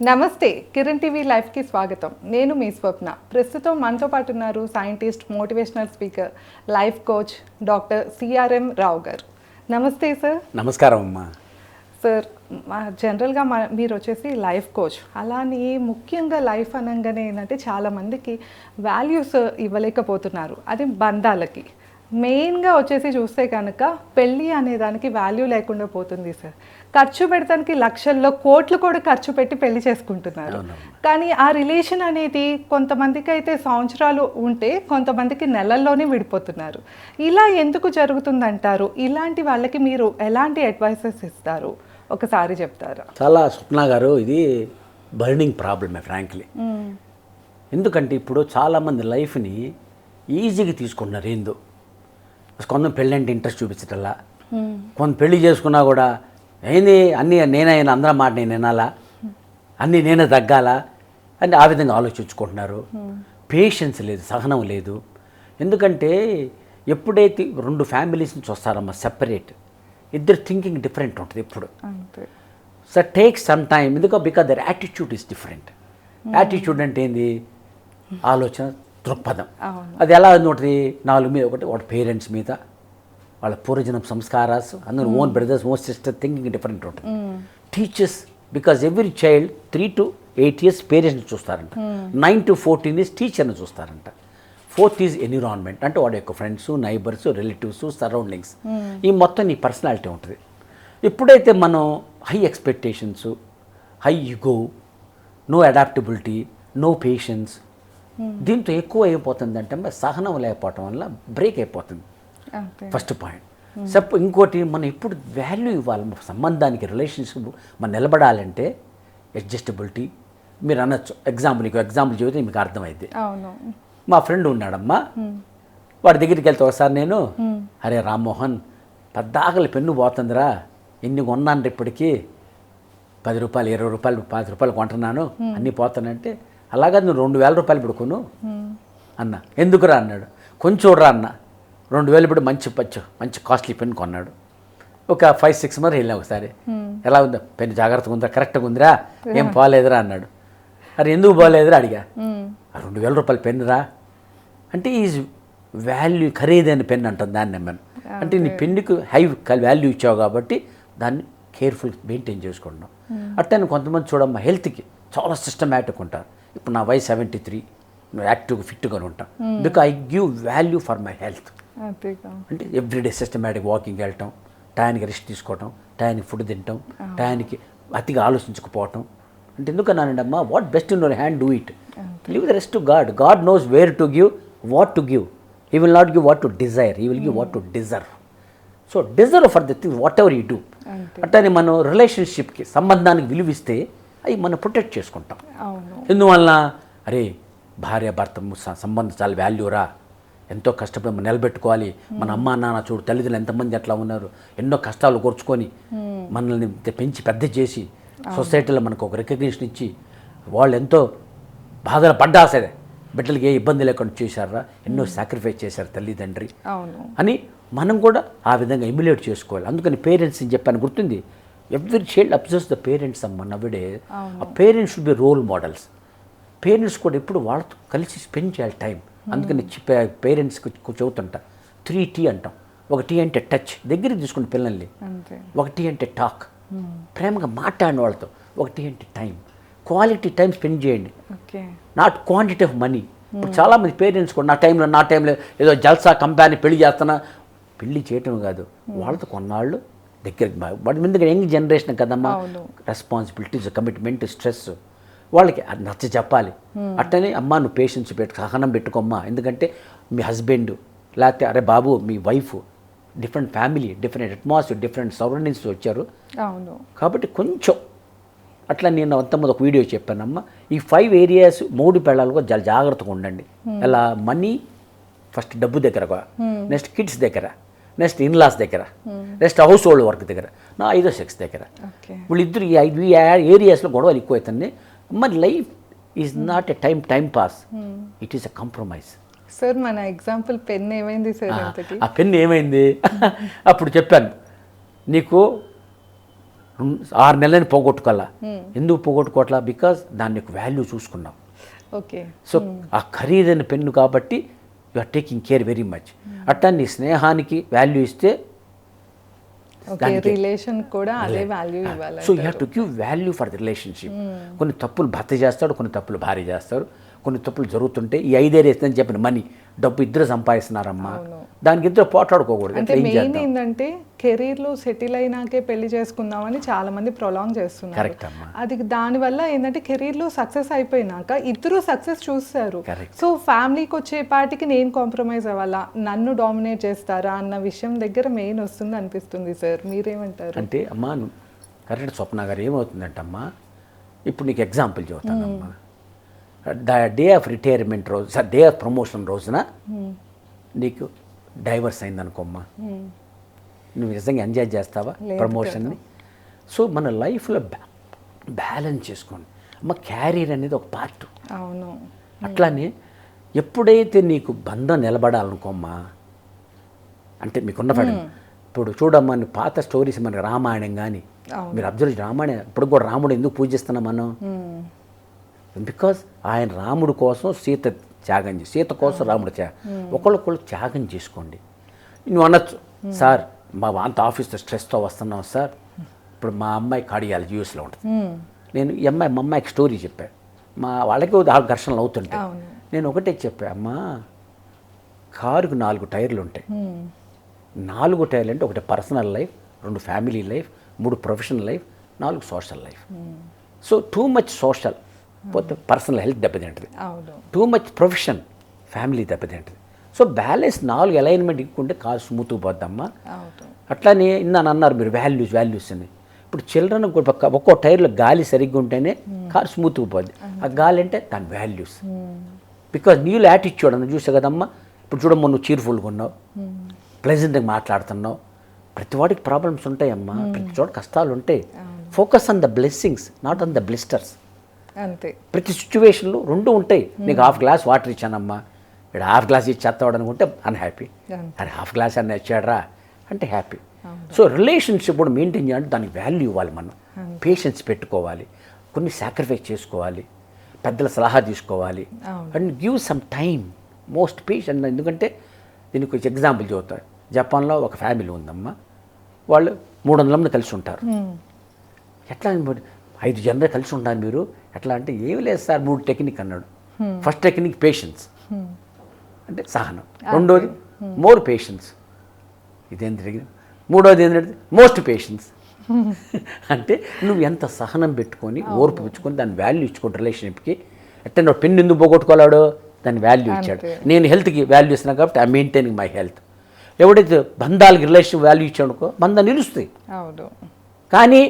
నమస్తే, కిరణ్ టీవీ లైవ్కి స్వాగతం. నేను మీ స్వప్న. ప్రస్తుతం మనతో పాటు ఉన్నారు scientist, motivational speaker, life coach doctor C R M Rao గారు. నమస్తే సార్. నమస్కారం అమ్మా. సార్, జనరల్గా మీరు వచ్చేసి లైఫ్ కోచ్. అలానే ముఖ్యంగా లైఫ్ అనగానే ఏంటంటే చాలామందికి వాల్యూస్ ఇవ్వలేకపోతున్నారు, అది బంధాలకి. మెయిన్గా వచ్చేసి చూస్తే కనుక పెళ్ళి అనే దానికి వాల్యూ లేకుండా పోతుంది సార్. ఖర్చు పెడతానికి లక్షల్లో కోట్లు కూడా ఖర్చు పెట్టి పెళ్లి చేసుకుంటున్నారు. కానీ ఆ రిలేషన్ అనేది కొంతమందికి అయితే సంవత్సరాలు ఉంటే కొంతమందికి నెలల్లోనే విడిపోతున్నారు. ఇలా ఎందుకు జరుగుతుందంటారు? ఇలాంటి వాళ్ళకి మీరు ఎలాంటి అడ్వైసెస్ ఇస్తారు, ఒకసారి చెప్తారా? చాలా స్వప్న గారు, ఇది బర్నింగ్ ప్రాబ్లమే ఫ్రాంక్లీ. ఎందుకంటే ఇప్పుడు చాలామంది లైఫ్ని ఈజీగా తీసుకుంటున్నారు. ఏందో కొంత పెళ్ళంటే ఇంట్రెస్ట్ చూపించటల్లా, కొంత పెళ్లి చేసుకున్నా కూడా ఏంది అన్నీ నేనైనా అందరం మాట నేను వినాలా, అన్నీ నేనే తగ్గాలా అని ఆ విధంగా ఆలోచించుకుంటున్నారు. పేషెన్స్ లేదు, సహనం లేదు. ఎందుకంటే ఎప్పుడైతే రెండు ఫ్యామిలీస్ని చూస్తారమ్మా సెపరేట్, ఇద్దరు థింకింగ్ డిఫరెంట్ ఉంటుంది ఎప్పుడు. సో టేక్ సమ్ టైమ్, ఎందుకో because there attitude is different. Attitude అంటే ఏంది? ఆలోచన, దృక్పథం. అది ఎలా ఉంటుంది? నాలుగు మీద ఒకటి పేరెంట్స్ మీద, వాళ్ళ పూర్వజనం సంస్కారాస్, అందరూ own brothers, own sister, thinking different ఉంటుంది. Teachers, because every child 3 to 8 years పేరెంట్స్ని చూస్తారంట, 9 to 14 years టీచర్ని చూస్తారంట. 4th ఈజ్ ఎన్విరాన్మెంట్, అంటే వాడి యొక్క ఫ్రెండ్స్, నైబర్స్, రిలేటివ్స్, సరౌండింగ్స్. ఈ మొత్తం నీ పర్సనాలిటీ ఉంటుంది. ఎప్పుడైతే మనం high expectations, high ego, no adaptability, no patience, దీంతో ఎక్కువ అయిపోతుంది అంటే సహనం లేకపోవటం వల్ల బ్రేక్ అయిపోతుంది. First point. ఇంకోటి, మనం ఎప్పుడు వాల్యూ ఇవ్వాలి సంబంధానికి, రిలేషన్షిప్ మనం నిలబడాలంటే అడ్జస్టబిలిటీ. మీరు అనొచ్చు, ఎగ్జాంపుల్ చెబితే మీకు అర్థమైంది. మా ఫ్రెండ్ ఉన్నాడమ్మా, వాడి దగ్గరికి వెళ్తే ఒకసారి నేను, అరే రామ్మోహన్, పెద్దాకలి పెన్ను పోతుందిరా, ఎన్ని కొన్నాను ఇప్పటికీ, 10 రూపాయలు, 20 రూపాయలు, 5 రూపాయలు కొంటున్నాను, అన్నీ పోతానంటే, అలాగా నువ్వు 2000 రూపాయలు పెడుకును అన్న. ఎందుకురా అన్నాడు. కొంచెం చూడరా అన్న, 2000 ఇప్పుడు మంచి కాస్ట్లీ పెన్ కొన్నాడు. ఒక 5-6 మంది వెళ్ళినా ఒకసారి, ఎలా ఉందా పెన్, జాగ్రత్తగా ఉందా, కరెక్ట్గా ఉందిరా, ఏం పోలేదురా అన్నాడు. అరే ఎందుకు పోలేదురా అడిగా. 2000 రూపాయల పెన్ రా అంటే, ఈజ్ వాల్యూ, ఖరీదైన పెన్ అంటాను దాన్ని నమ్మాను. అంటే నీ పెన్నుకు హై వాల్యూ ఇచ్చావు కాబట్టి దాన్ని కేర్ఫుల్ మెయింటైన్ చేసుకుంటున్నాం. అట్లా కొంతమంది చూడమ్మా, హెల్త్కి చాలా సిస్టమేటిక్ ఉంటారు. ఇప్పుడు నా వయసు 73, యాక్టివ్గా ఫిట్గా ఉంటాను, because I give value for my health. అంటే ఎవ్రీడే సిస్టమేటిక్ వాకింగ్ వెళ్ళటం, టయానికి రెస్ట్ తీసుకోవటం, టయానికి ఫుడ్ తినటం, టయానికి అతిగా ఆలోచించకపోవటం. అంటే ఎందుకన్నానండి అమ్మా, what best in your hand, do it, leave the rest to God. God knows wear to give, what to give. He will not give what to Dzire, he will give what to deserve. So deserve for the thing what ever you do. అట్లనే మనం రిలేషన్షిప్కి, సంబంధానికి విలువిస్తే అవి మనం protect చేసుకుంటాం. ఎందువలన, అరే భార్య భర్త సంబంధం చాలా వాల్యూరా, ఎంతో కష్టపడి మనం నిలబెట్టుకోవాలి. మన అమ్మ నాన్న చూడు, తల్లిదండ్రులు ఎంతమంది ఎట్లా ఉన్నారు, ఎన్నో కష్టాలు కూర్చుకొని మనల్ని పెంచి పెద్ద చేసి సొసైటీలో మనకు ఒక రికగ్నిషన్ ఇచ్చి, వాళ్ళు ఎంతో బాధలు పడ్డా సరే బిడ్డలకి ఏ ఇబ్బంది లేకుండా చేశారా, ఎన్నో సాక్రిఫైస్ చేశారు తల్లిదండ్రి అని మనం కూడా ఆ విధంగా ఎమ్యులేట్ చేసుకోవాలి. అందుకని పేరెంట్స్ అని చెప్పాను, గుర్తుంది, every child observes the parents అమ్మ నవ్వుడే. ఆ parents should be role models. Parents కూడా ఎప్పుడు వాళ్ళతో కలిసి స్పెండ్ చేయాలి టైం. అందుకని పేరెంట్స్కి చెబుతుంటా, 3T అంటాం. ఒక టీ అంటే టచ్, దగ్గరికి తీసుకుని పిల్లల్ని. ఒక టీ అంటే టాక్, ప్రేమగా మాట్లాడిన వాళ్ళతో. ఒక టీ అంటే టైం, క్వాలిటీ టైం స్పెండ్ చేయండి, నాట్ క్వాంటిటీ ఆఫ్ మనీ. ఇప్పుడు చాలామంది పేరెంట్స్ కూడా నా టైంలో ఏదో జల్సా కంపెనీ పెళ్లి చేస్తున్నా, పెళ్లి చేయటం కాదు, వాళ్ళతో కొన్నాళ్ళు దగ్గరికి. వాటి మీద యంగ్ జనరేషన్ కదమ్మా, రెస్పాన్సిబిలిటీస్, కమిట్మెంట్, స్ట్రెస్, వాళ్ళకి నచ్చ చెప్పాలి. అట్టనే అమ్మ నువ్వు పేషెన్స్ సహనం పెట్టుకోమ్మా, ఎందుకంటే మీ హస్బెండ్ లేకపోతే అరే బాబు మీ wife different family, different atmosphere, different surroundings వచ్చారు కాబట్టి కొంచెం అట్లా. నేను అంతమంది ఒక వీడియో చెప్పానమ్మా, ఈ 5 areas 3 పెళ్ళాలు కూడా చాలా జాగ్రత్తగా ఉండండి. ఎలా, మనీ ఫస్ట్, డబ్బు దగ్గర, నెక్స్ట్ కిడ్స్ దగ్గర, నెక్స్ట్ ఇన్లాస్ దగ్గర, నెక్స్ట్ హౌస్ హోల్డ్ వర్క్ దగ్గర, నా 5వ సెక్స్ దగ్గర. వీళ్ళిద్దరు ఈ 5 ఏరియాస్లో గొడవలు ఎక్కువ అవుతుంది. మరి life is not a time pass, it is a compromise. Sir మన ఎగ్జాంపుల్ పెన్ ఏమైంది సార్? ఆ పెన్ ఏమైంది అప్పుడు చెప్పాను, నీకు 6 నెలలని పోగొట్టుకోవాలా. ఎందుకు పోగొట్టుకోవట్లా? బికాజ్ దాని యొక్క వాల్యూ చూసుకున్నాం. ఓకే. సో ఆ ఖరీదైన పెన్ను కాబట్టి you are taking care very much. అట్టా నీ స్నేహానికి వాల్యూ ఇస్తే ఓకే, రిలేషన్ కూడా అదే వాల్యూ ఇవ్వాలి. So you have to give value for the relationship. కొన్ని తప్పులు భర్త చేస్తాడు, కొన్ని తప్పులు భార్య చేస్తారు, కొన్ని తప్పులు జరుగుతుంటే ఈ 5 ఏళ్ళు వేస్తుందని చెప్పిన మనీ డబ్బు ఇద్దరు సంపాదిస్తున్నారమ్మా, దానికి ఇద్దరు పోట్లాడుకోకూడదు. అంటే మెయిన్ ఏంటంటే కెరీర్లో సెటిల్ అయినాకే పెళ్లి చేసుకుందామని చాలా మంది ప్రొలాంగ్ చేస్తున్నారు. కరెక్ట్ అమ్మా. అది దానివల్ల ఏంటంటే కెరీర్లో సక్సెస్ అయిపోయినాక ఇద్దరు సక్సెస్ చూస్తారు. Correct. సో ఫ్యామిలీకి వచ్చేపాటికి నేను కాంప్రమైజ్ అవ్వాలా, నన్ను డామినేట్ చేస్తారా అన్న విషయం దగ్గర మెయిన్ వస్తుంది అనిపిస్తుంది సార్. మీరేమంటారు? అంటే అమ్మా కరెక్ట్ స్వప్న గారు, ఏమవుతుందంటే అమ్మా, ఇప్పుడు నీకు ఎగ్జాంపుల్ చెబుతానమ్మా. డే ఆఫ్ రిటైర్మెంట్ రోజు, డే ఆఫ్ ప్రమోషన్ రోజున నీకు డైవర్స్ అయిందనుకోమ్మా, నువ్వు నిజంగా ఎంజాయ్ చేస్తావా ప్రమోషన్ని? సో మన లైఫ్లో బ్యాలెన్స్ చేసుకోండి అమ్మ. క్యారియర్ అనేది ఒక పార్ట్. అవును. అట్లానే ఎప్పుడైతే నీకు బంధం నిలబడాలనుకోమ్మా, అంటే మీకున్న పడం ఇప్పుడు చూడమ్మా, నీ పాత స్టోరీస్ మనకి రామాయణం కానీ మీరు అబ్జర్వ్, రామాయణం ఇప్పుడు కూడా రాముడు ఎందుకు పూజిస్తున్నాం మనం? బికాజ్ ఆయన రాముడు కోసం సీత త్యాగం చేసి, సీత కోసం రాముడు ఒకళ్ళొకళ్ళు త్యాగం చేసుకోండి. నువ్వు అనొచ్చు, సార్ మా అంత ఆఫీస్లో స్ట్రెస్తో వస్తున్నాం సార్, ఇప్పుడు మా అమ్మాయి కార్డియాలజీ యూఎస్లో ఉంటుంది, నేను ఈ అమ్మాయి మా అమ్మాయికి స్టోరీ చెప్పాను, మా వాళ్ళకి ఘర్షణలు అవుతుంటాయి, నేను ఒకటే చెప్పా, అమ్మా కారుకు 4 టైర్లు ఉంటాయి, 4 టైర్లు అంటే ఒకటి personal life, 2 family life, 3 professional life, 4 social life. So too much social పోతే పర్సనల్ హెల్త్ దెబ్బతింటుంది, టూ మచ్ ప్రొఫెషన్ ఫ్యామిలీ దెబ్బతింటుంది. సో బ్యాలెన్స్ 4 అలైన్మెంట్ ఇక్కుంటే కారు స్మూత్గా పోద్దమ్మా. అట్లానే ఇందాని అన్నారు మీరు వాల్యూస్ అని. ఇప్పుడు చిల్డ్రన్ ఒక్కో టైర్లో గాలి సరిగ్గా ఉంటేనే కారు స్మూత్గా పోద్ది. ఆ గాలి అంటే దాని వాల్యూస్. బికాజ్ నీళ్ళు యాటిట్యూడ్ అన్న చూసే కదమ్మా. ఇప్పుడు చూడమ్మా, నువ్వు చీర్ఫుల్గా ఉన్నావు, ప్లెజెంట్గా మాట్లాడుతున్నావు. ప్రతి వాడికి ప్రాబ్లమ్స్ ఉంటాయమ్మా, ప్రతి చోట కష్టాలు ఉంటాయి. Focus on the blessings, not on the blisters. అంతే. ప్రతి సిచ్యువేషన్లో 2 ఉంటాయి. నీకు ½ గ్లాస్ వాటర్ ఇచ్చానమ్మా, ఇక్కడ ½ గ్లాస్ ఇచ్చేస్తాడు అనుకుంటే అన్హ్యాపీ, అరే ½ గ్లాస్ అన్న ఇచ్చాడరా అంటే హ్యాపీ. సో రిలేషన్షిప్ కూడా మెయింటైన్ చేయాలంటే దానికి వాల్యూ ఇవ్వాలి, మనం పేషెన్స్ పెట్టుకోవాలి, కొన్ని సాక్రిఫైస్ చేసుకోవాలి, పెద్దల సలహా తీసుకోవాలి, and give some time, most patient. ఎందుకంటే దీనికి కొంచెం ఎగ్జాంపుల్ చెబుతాను. జపాన్లో ఒక ఫ్యామిలీ ఉందమ్మా, వాళ్ళు 300 మంది కలిసి ఉంటారు. ఎట్లా 5 జనరే కలిసి ఉంటారు మీరు ఎట్లా అంటే, ఏమి లేదు సార్ 3 టెక్నిక్ అన్నాడు. ఫస్ట్ టెక్నిక్ పేషెన్స్, అంటే సహనం. రెండోది మోర్ పేషెన్స్, ఇదేం జరిగింది. మూడోది ఏంటంటే మోస్ట్ పేషెన్స్, అంటే నువ్వు ఎంత సహనం పెట్టుకొని ఓర్పు పెట్టుకొని దాని వాల్యూ ఇచ్చుకోండి రిలేషన్షిప్కి. అంటే నువ్వు పెన్ను ఎందుకు పోగొట్టుకోలేడు, దాని వాల్యూ ఇచ్చాడు. నేను హెల్త్కి వాల్యూ ఇస్తున్నాను కాబట్టి ఐ మెయింటైనింగ్ మై హెల్త్. ఎవడైతే బంధాలకి రిలేషన్ వాల్యూ ఇచ్చాడుకో బంధాలు నిలుస్తాయి. కానీ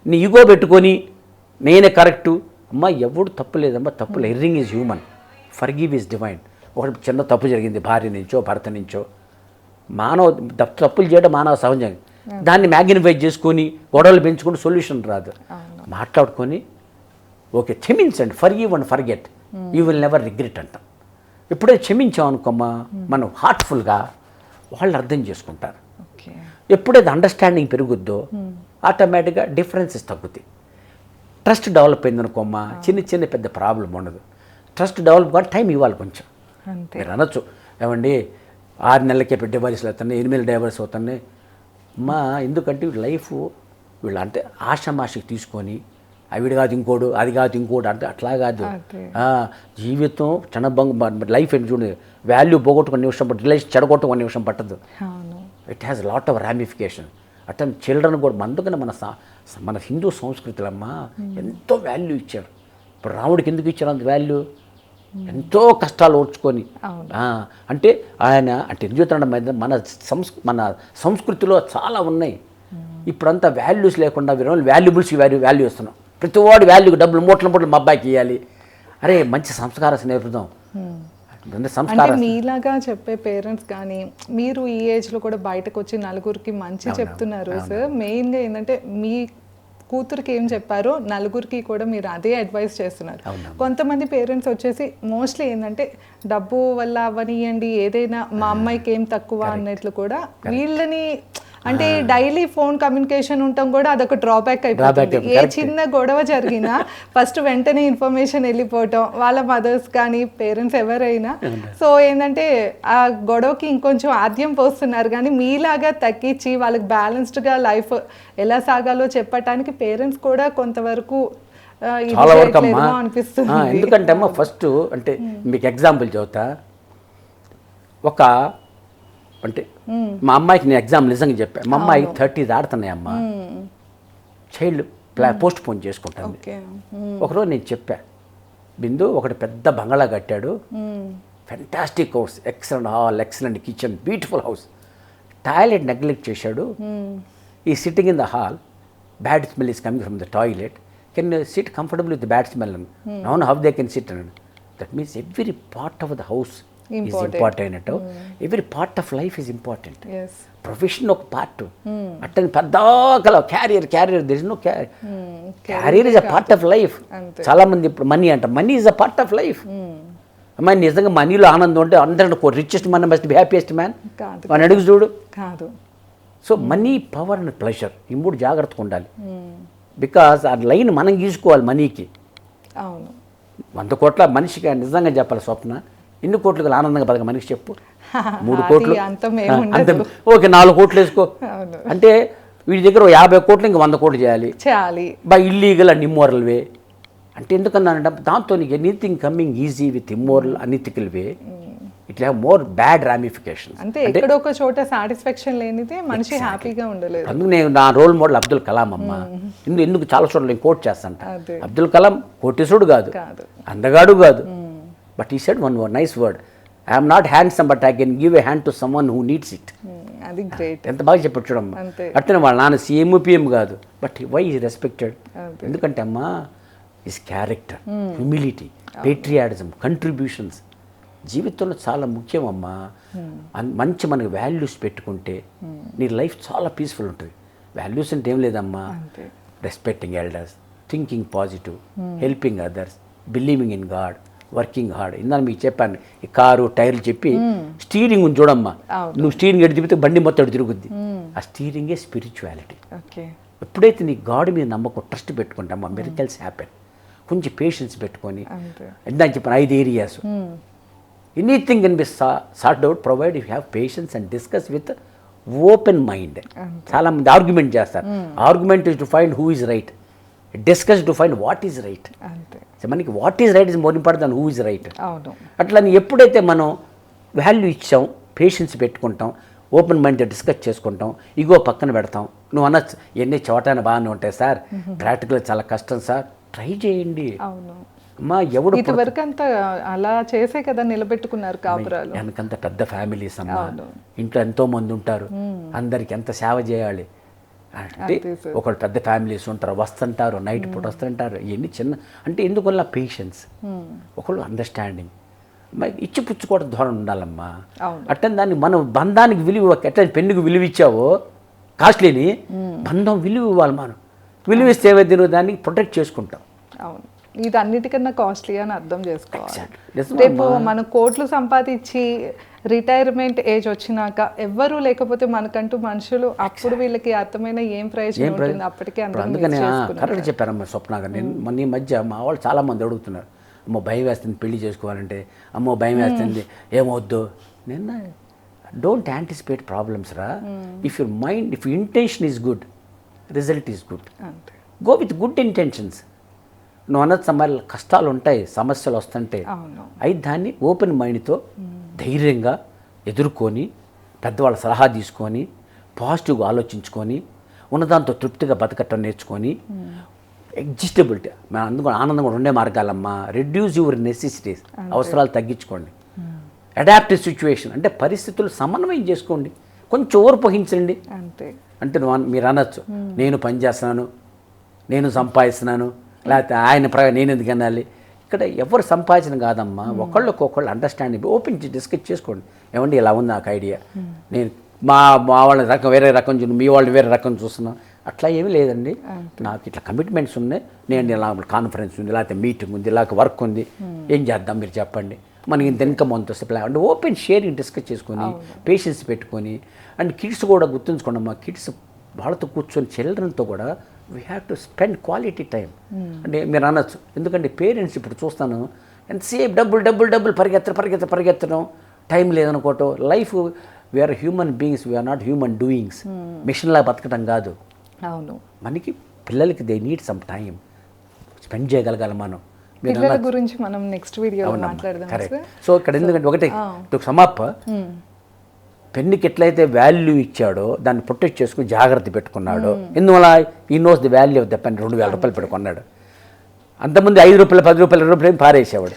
నీ ఈగో పెట్టుకొని నేనే కరెక్టు, అమ్మ ఎవడు తప్పు లేదమ్మా, తప్పులు erring is human, forgive is divine. ఒకటి చిన్న తప్పు జరిగింది భార్య నుంచో భర్త నుంచో, మానవ తప్పులు చేయడం మానవ సహజం. దాన్ని మ్యాగ్నిఫై చేసుకొని గొడవలు పెంచుకొని సొల్యూషన్ రాదు. మాట్లాడుకొని ఓకే క్షమించండి, forgive and forget, you will never regret అంటాం. ఎప్పుడైతే క్షమించామనుకోమ్మా మనం హార్ట్ఫుల్గా, వాళ్ళు అర్థం చేసుకుంటారు. ఎప్పుడైతే అండర్స్టాండింగ్ పెరుగుద్దో ఆటోమేటిక్గా డిఫరెన్సెస్ తగ్గుతాయి. ట్రస్ట్ డెవలప్ అయిందనుకోమ్మా చిన్న పెద్ద ప్రాబ్లం ఉండదు. ట్రస్ట్ డెవలప్ కానీ టైం ఇవ్వాలి కొంచెం. మీరు అనొచ్చు, ఏమండి 6 నెలలకే డైవర్స్లు అవుతున్నాయి, 8 నెలలు డైవర్స్ అవుతున్నాయి అమ్మా. ఎందుకంటే లైఫ్ వీళ్ళు అంటే ఆషామాషికి తీసుకొని అవిడి కాదు ఇంకోడు, అది కాదు ఇంకోడు అంటే అట్లా కాదు. జీవితం క్షణభంగం లైఫ్ ఏంటి చూడండి, వాల్యూ పోగొట్టుకునే నిమిషం పట్టదు, రిలేషన్ చెడగొట్టుకునే నిమిషం పట్టదు. It has lot of ramification. అట్లా చిల్డ్రన్ కూడా అందుకనే మన హిందూ సంస్కృతిలమ్మా ఎంతో వాల్యూ ఇచ్చారు. ఇప్పుడు రాముడికి ఎందుకు ఇచ్చారు అంత వాల్యూ, ఎంతో కష్టాలు ఓర్చుకొని. అంటే ఆయన అంటే ఎందుకు మన సంస్కృతిలో చాలా ఉన్నాయి. ఇప్పుడంతా వాల్యూస్ లేకుండా వాల్యుబుల్స్కి వాల్యూ ఇస్తున్నాం. ప్రతి వాడు వాల్యూకి డబ్బులు మూటలు మా అబ్బాయికి ఇవ్వాలి. అరే మంచి సంస్కారం నేర్పుదాం. అంటే మీలాగా చెప్పే పేరెంట్స్ కానీ మీరు ఈ ఏజ్లో కూడా బయటకు వచ్చి నలుగురికి మంచి చెప్తున్నారు సార్. మెయిన్గా ఏంటంటే మీ కూతురికి ఏం చెప్పారో నలుగురికి కూడా మీరు అదే అడ్వైస్ చేస్తున్నారు. కొంతమంది పేరెంట్స్ వచ్చేసి మోస్ట్లీ ఏంటంటే డబ్బు వల్ల అవనియండి, ఏదైనా మా అమ్మాయికి ఏం తక్కువ అన్నట్లు కూడా వీళ్ళని అంటే డైలీ ఫోన్ కమ్యూనికేషన్ ఉండటం కూడా అదొక డ్రాబ్యాక్ అయిపోతుంది. ఏ చిన్న గొడవ జరిగినా ఫస్ట్ వెంటనే ఇన్ఫర్మేషన్ వెళ్ళిపోవటం వాళ్ళ మదర్స్ కానీ పేరెంట్స్ ఎవరైనా. సో ఏంటంటే ఆ గొడవకి ఇంకొంచెం ఆద్యం పోస్తున్నారు, కానీ మీలాగా తగ్గించి వాళ్ళకి బ్యాలెన్స్డ్గా లైఫ్ ఎలా సాగాలో చెప్పటానికి పేరెంట్స్ కూడా కొంతవరకు చాలా వరకు అమ్మా అనిపిస్తుంది. ఎందుకంటే అమ్మ ఫస్ట్ అంటే మీకు ఎగ్జాంపుల్ చెబుతా. అంటే మా అమ్మాయికి నేను ఎగ్జామ్ నిజంగా చెప్పాను. మా అమ్మాయి 30 దాడుతున్నాయి అమ్మ, చైల్డ్ పోస్ట్ పోన్ చేసుకుంటాను. ఒకరోజు నేను చెప్పా, బిందు ఒకటి పెద్ద బంగళా కట్టాడు, fantastic house, excellent hall, excellent kitchen, beautiful house. Toilet neglect చేశాడు. ఈ sitting in the hall, bad smell is coming from the toilet, can sit comfortable with bad smell అని. Now how they can sit అని. That means every part of the house is important. Every part of life is important. Profession ఒక part. అట్టని పెద్ద career there is no career is a part of life. చాలా మంది ఇప్పుడు money అంట, money is a part of life. అమ్మాయి నిజంగా మనీలో ఆనందం ఉంటే అందరూ richest man must be happiest man అని అడుగు చూడు. So money, power and pleasure ఈ మూడు జాగ్రత్తగా ఉండాలి. బికాజ్ ఆ లైన్ మనం గీసుకోవాలి మనీకి. 100 కోట్ల మనిషిగా నిజంగా చెప్పాలి స్వప్న, ఎన్ని కోట్లు గల ఆనందంగా బతక మనిషి చెప్పు? 3 కోట్లు అంత, ఓకే 4 కోట్లు వేసుకో. అంటే వీడి దగ్గర 50 కోట్లు ఇంకా 100 కోట్లు చేయాలి by illegal and immoral way. అంటే ఎందుకన్నానంటే దాంతో నీకు anything coming easy with immoral unethical way it have more bad ramifications. అంటే ఎక్కడో ఒక చోట సాటిస్ఫాక్షన్ లేనిదే మనిషి హ్యాపీగా ఉండలేదు. అందుకు నేను నా రోల్ మోడల్ అబ్దుల్ కలాం అమ్మ. ఎందుకు చాలా చోట్ల నేను కోట్ చేస్తాను. అబ్దుల్ కలాం కోటీసుడు కాదు, అందగాడు కాదు, బట్ ఈ said one nice word, I'm not handsome but I can give a hand to someone who needs it. అది గ్రేట్. ఎంత బాగా చెప్పాడు చూడమ్మా. అట్లనే వాళ్ళ నాన్న సీఎం పిఎం కాదు, బట్ వై ఈజ్ రెస్పెక్టెడ్. ఎందుకంటే అమ్మా is character, humility, patriotism, contributions జీవితంలో చాలా ముఖ్యం అమ్మా. మంచి మనకి వాల్యూస్ పెట్టుకుంటే నీ లైఫ్ చాలా పీస్ఫుల్ ఉంటుంది. వాల్యూస్ అంటే ఏం లేదమ్మా, respecting elders, thinking positive, helping others, believing in God, working hard. ఇందాక మీకు చెప్పాను, ఈ కారు టైర్లు చెప్పి స్టీరింగ్ ఉంది చూడమ్మా. నువ్వు స్టీరింగ్ ఎడు తిప్పితే బండి మొత్తం ఎడు తిరుగుద్ది. ఆ స్టీరింగే స్పిరిచువాలిటీ. ఎప్పుడైతే నీ గాడ్ మీద నమ్మకం, ట్రస్ట్ పెట్టుకుంటామా, మిరకల్స్ హ్యాపెన్. కొంచెం పేషెన్స్ పెట్టుకొని, ఇందాక చెప్పాను 5 areas. Anything can be sort out provide you have patience and discuss with open mind. చాలా మంది ఆర్గ్యుమెంట్ చేస్తారు. Argument is to find who is right, discuss to find what is right. మనకి what is right is more important than who is right. అట్లా ఎప్పుడైతే మనం value ఇచ్చాం, patience పెట్టుకుంటాం, open మైండ్తో డిస్కస్ చేసుకుంటాం, ఇగో పక్కన పెడతాం. నువ్వు అనొచ్చు ఎన్ని చోటాన బాగానే ఉంటాయి సార్, ప్రాక్టికల్ చాలా కష్టం సార్, ట్రై చేయండి అమ్మా. ఎవడు ఇదివరకు అంతా అలా చేసే కదా నిలబెట్టుకున్నారు కాపురాలు. వెనకంత పెద్ద ఫ్యామిలీస్ అమ్మా, ఇంట్లో ఎంతో మంది ఉంటారు, అందరికి ఎంత సేవ చేయాలి అంటే ఒకళ్ళు పెద్ద ఫ్యామిలీస్ ఉంటారు, వస్తుంటారు, నైట్ పూట వస్తుంటారు. ఇవన్నీ చిన్న అంటే ఎందువల్ల పేషెన్స్, ఒకళ్ళు అండర్స్టాండింగ్, ఇచ్చి పుచ్చుకోవడం ధోరణి ఉండాలమ్మా. అట్టని దాన్ని మనం బంధానికి విలువ, ఎట్లా పెన్నుకు విలువ ఇచ్చావో కాస్ట్లీని బంధం విలువ ఇవ్వాలి. మనం విలువ ఇస్తే ఏమైతే దాన్ని ప్రొటెక్ట్ చేసుకుంటాం. అవును, ఇది అన్నిటికన్నా కాస్ట్లీ అని అర్థం చేసుకోవాలి. రేపు మనం కోట్లు సంపాదించి రిటైర్మెంట్ ఏజ్ వచ్చినాక ఎవ్వరూ లేకపోతే మనకంటూ మనుషులు, అప్పుడు వీళ్ళకి అర్థమైన ఏం ప్రయోజనం ఉంటుంది. అప్పటికే అందుకని కరెక్ట్ చెప్పారమ్మా స్వప్న గారు. నేను మన ఈ మధ్య మా వాళ్ళు చాలామంది అడుగుతున్నారు, అమ్మో భయం వేస్తుంది పెళ్లి చేసుకోవాలంటే, అమ్మో భయం వేస్తుంది ఏమవద్దు. నేను డోంట్ యాంటిసిపేట్ ప్రాబ్లమ్స్ రా. If your mind, if your intention is good, result is good. Go with good intentions. నువ్వు అన్నది సమాజంలో కష్టాలు ఉంటాయి, సమస్యలు వస్తుంటే అయితే దాన్ని ఓపెన్ మైండ్తో ధైర్యంగా ఎదుర్కొని, పెద్దవాళ్ళ సలహా తీసుకొని, పాజిటివ్గా ఆలోచించుకొని, ఉన్నదాంతో తృప్తిగా బతకట్టం నేర్చుకొని, ఎగ్జిస్టబిలిటీ మన అందుకు ఆనందంగా ఉండే మార్గాలమ్మా. రెడ్యూస్ యువర్ నెసెసిటీస్, అవసరాలు తగ్గించుకోండి. అడాప్టివ్ సిచ్యువేషన్ అంటే పరిస్థితులు సమన్వయం చేసుకోండి, కొంచెం ఓర్పహించండి. అంటే మీరు అనొచ్చు నేను పని చేస్తున్నాను, నేను సంపాదిస్తున్నాను, లేకపోతే ఆయన నేను ఎందుకు అనాలి. ఇక్కడ ఎవరు సంపాదించిన కాదమ్మా, ఒకళ్ళకొకళ్ళు అండర్స్టాండింగ్ ఓపెన్ డిస్కస్ చేసుకోండి. ఏమండి ఇలా ఉంది నాకు ఐడియా, నేను మా వాళ్ళ రకం వేరే రకం చూడు, మీ వాళ్ళు వేరే రకం చూస్తున్నాం, అట్లా ఏమీ లేదండి. నాకు ఇట్లా కమిట్మెంట్స్ ఉన్నాయి, నేను ఇలా కాన్ఫరెన్స్ ఉంది, లేకపోతే మీటింగ్ ఉంది, లేకపోతే వర్క్ ఉంది, ఏం చేద్దాం మీరు చెప్పండి మనకి ఇంత ఇన్కమ్ అంత వస్తే ప్లాన్ అంటే ఓపెన్ షేరింగ్ డిస్కస్ చేసుకొని పేషెన్స్ పెట్టుకొని అండ్ కిడ్స్ కూడా గుర్తుంచుకోండి మా కిడ్స్ వాళ్ళతో కూర్చొని చిల్డ్రన్తో కూడా we have to spend quality time అంటే మీరు అనొచ్చు ఎందుకంటే పేరెంట్స్ ఇప్పుడు చూస్తాను ఎంతసేపు డబ్బులు పరిగెత్తడం టైం లేదనుకోవటం life we are human beings we are not human doings మిషన్లా బతకటం కాదు అవును. మనకి పిల్లలకి they need some time spend చేయగలగాలి మనం పిల్లల గురించి మనం నెక్స్ట్ వీడియోలో మాట్లాడదాం కరెక్ట్. సో ఇక్కడ ఎందుకంటే ఒకటే సమాప్ పెన్నుకి ఎట్లయితే వాల్యూ ఇచ్చాడో దాన్ని ప్రొటెక్ట్ చేసుకుని జాగ్రత్త పెట్టుకున్నాడో ఎందువల్ల ఈ knows the value of the pen 2,000 రూపాయలు పెట్టుకున్నాడు అంతకుముందు 5 రూపాయలు 10 రూపాయలు 20 రూపాయలు పారేసేవాడు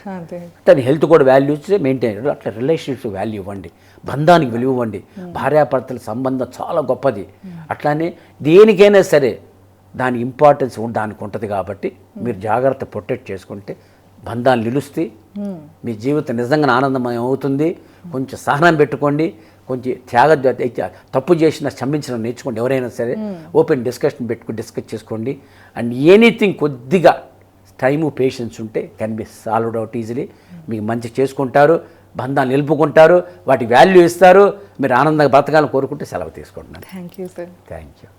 దాని హెల్త్ కూడా వాల్యూస్ మెయింటైన్ చేయడం అట్లా రిలేషన్షిప్స్ వాల్యూ ఇవ్వండి బంధానికి విలువ ఇవ్వండి భార్యాభర్తల సంబంధం చాలా గొప్పది అట్లానే దేనికైనా సరే దాని ఇంపార్టెన్స్ దానికి ఉంటుంది కాబట్టి మీరు జాగ్రత్త ప్రొటెక్ట్ చేసుకుంటే బంధాలు నిలుస్తాయి మీ జీవితం నిజంగా ఆనందమయం అవుతుంది కొంచెం సహనం పెట్టుకోండి కొంచెం తప్పు చేసిన క్షమించడం నేర్చుకోండి ఎవరైనా సరే ఓపెన్ డిస్కషన్ డిస్కస్ చేసుకోండి అండ్ ఎనీథింగ్ కొద్దిగా టైము పేషెన్స్ ఉంటే can be solved out easily మీకు మంచి చేసుకుంటారు బంధాలు నిలుపుకుంటారు వాటి వాల్యూ ఇస్తారు మీరు ఆనందంగా బ్రతకాలని కోరుకుంటే సెలవు తీసుకుంటున్నాను. Thank you sir. Thank you.